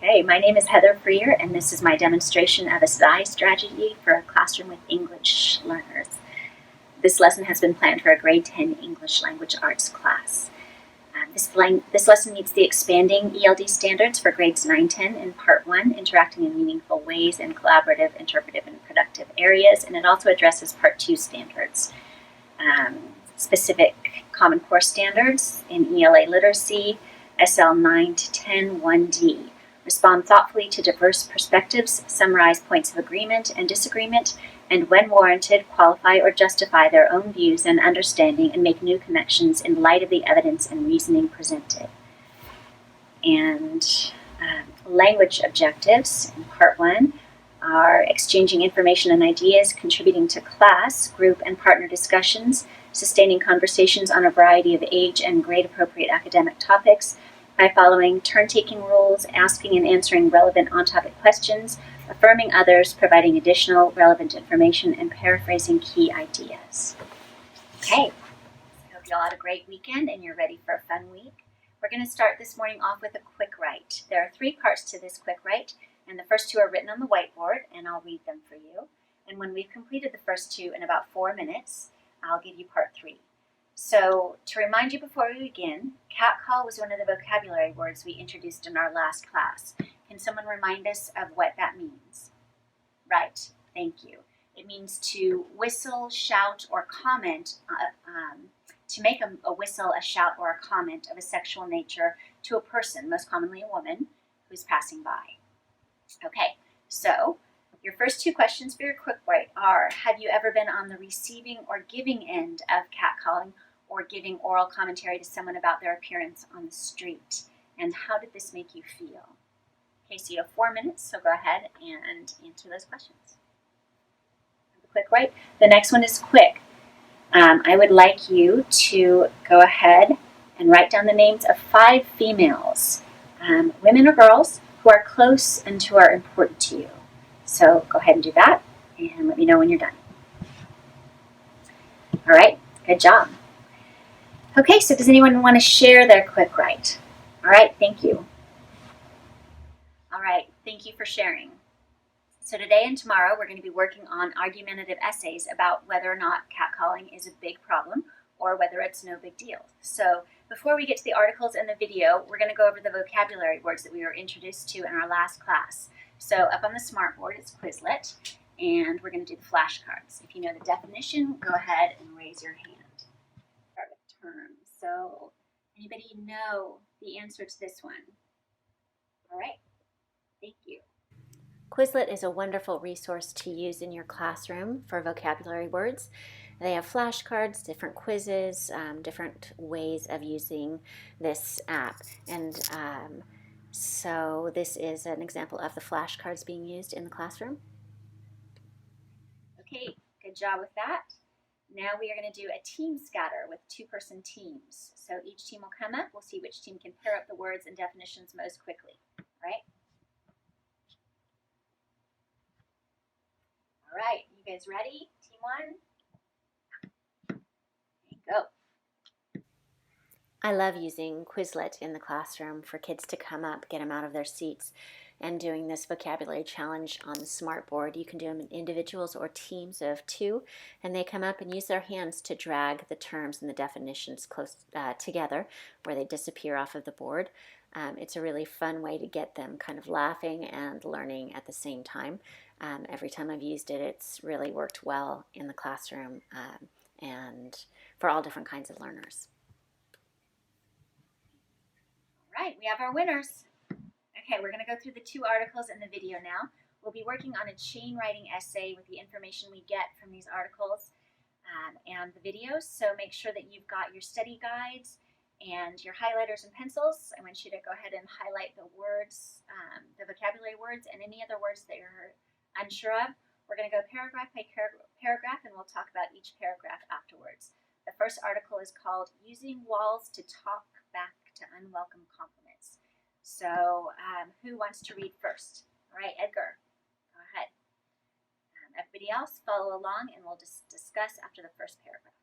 Hey, my name is Heather Freer, and this is my demonstration of a SDAIE strategy for a classroom with English learners. This lesson has been planned for a grade 10 English language arts class. This lesson meets the expanding ELD standards for grades 9-10 in Part 1, interacting in meaningful ways in collaborative, interpretive, and productive areas, and it also addresses Part 2 standards, specific Common Core standards in ELA literacy, SL 9-10 1D. Respond thoughtfully to diverse perspectives, summarize points of agreement and disagreement, and when warranted, qualify or justify their own views and understanding and make new connections in light of the evidence and reasoning presented. And language objectives in Part 1 are exchanging information and ideas, contributing to class, group, and partner discussions, sustaining conversations on a variety of age and grade-appropriate academic topics, by following turn-taking rules, asking and answering relevant on-topic questions, affirming others, providing additional relevant information, and paraphrasing key ideas. Okay, I hope you all had a great weekend and you're ready for a fun week. We're going to start this morning off with a quick write. There are 3 parts to this quick write, and the first 2 are written on the whiteboard, and I'll read them for you. And when we've completed the first 2 in about 4 minutes, I'll give you part 3. So, to remind you before we begin, catcall was one of the vocabulary words we introduced in our last class. Can someone remind us of what that means? Right, thank you. It means to whistle, shout, or comment, to make a whistle, a shout, or a comment of a sexual nature to a person, most commonly a woman, who's passing by. Okay, so your first 2 questions for your quick write are, have you ever been on the receiving or giving end of catcalling or giving oral commentary to someone about their appearance on the street? And how did this make you feel? Okay, so you have 4 minutes, so go ahead and answer those questions. Quick write. The next one is quick. I would like you to go ahead and write down the names of 5 females, women or girls, who are close and who are important to you. So go ahead and do that, and let me know when you're done. All right, good job. Okay, so does anyone want to share their quick write? All right, thank you. All right, thank you for sharing. So today and tomorrow we're going to be working on argumentative essays about whether or not catcalling is a big problem or whether it's no big deal. So before we get to the articles and the video, we're going to go over the vocabulary words that we were introduced to in our last class. So up on the smartboard is Quizlet, and we're going to do the flashcards. If you know the definition, go ahead and raise your hand. Start with terms. So anybody know the answer to this one? All right, thank you. Quizlet is a wonderful resource to use in your classroom for vocabulary words. They have flashcards, different quizzes, different ways of using this app. And so this is an example of the flashcards being used in the classroom. Okay, good job with that. Now we are going to do a team scatter with 2-person teams. So each team will come up. We'll see which team can pair up the words and definitions most quickly. All right? All right, you guys ready? Team 1? Okay, go. I love using Quizlet in the classroom for kids to come up, get them out of their seats, and doing this vocabulary challenge on the smartboard. You can do them in individuals or teams of 2, and they come up and use their hands to drag the terms and the definitions close together where they disappear off of the board. It's a really fun way to get them kind of laughing and learning at the same time. Every time I've used it, it's really worked well in the classroom and for all different kinds of learners. All right, we have our winners. Okay, we're going to go through the 2 articles in the video now. We'll be working on a chain writing essay with the information we get from these articles and the videos. So make sure that you've got your study guides and your highlighters and pencils. I want you to go ahead and highlight the words, the vocabulary words, and any other words that you're unsure of. We're going to go paragraph by paragraph, and we'll talk about each paragraph afterwards. The first article is called Using Walls to Talk Back to Unwelcome Compliments. So who wants to read first? All right, Edgar, go ahead. Everybody else follow along, and we'll just discuss after the first paragraph.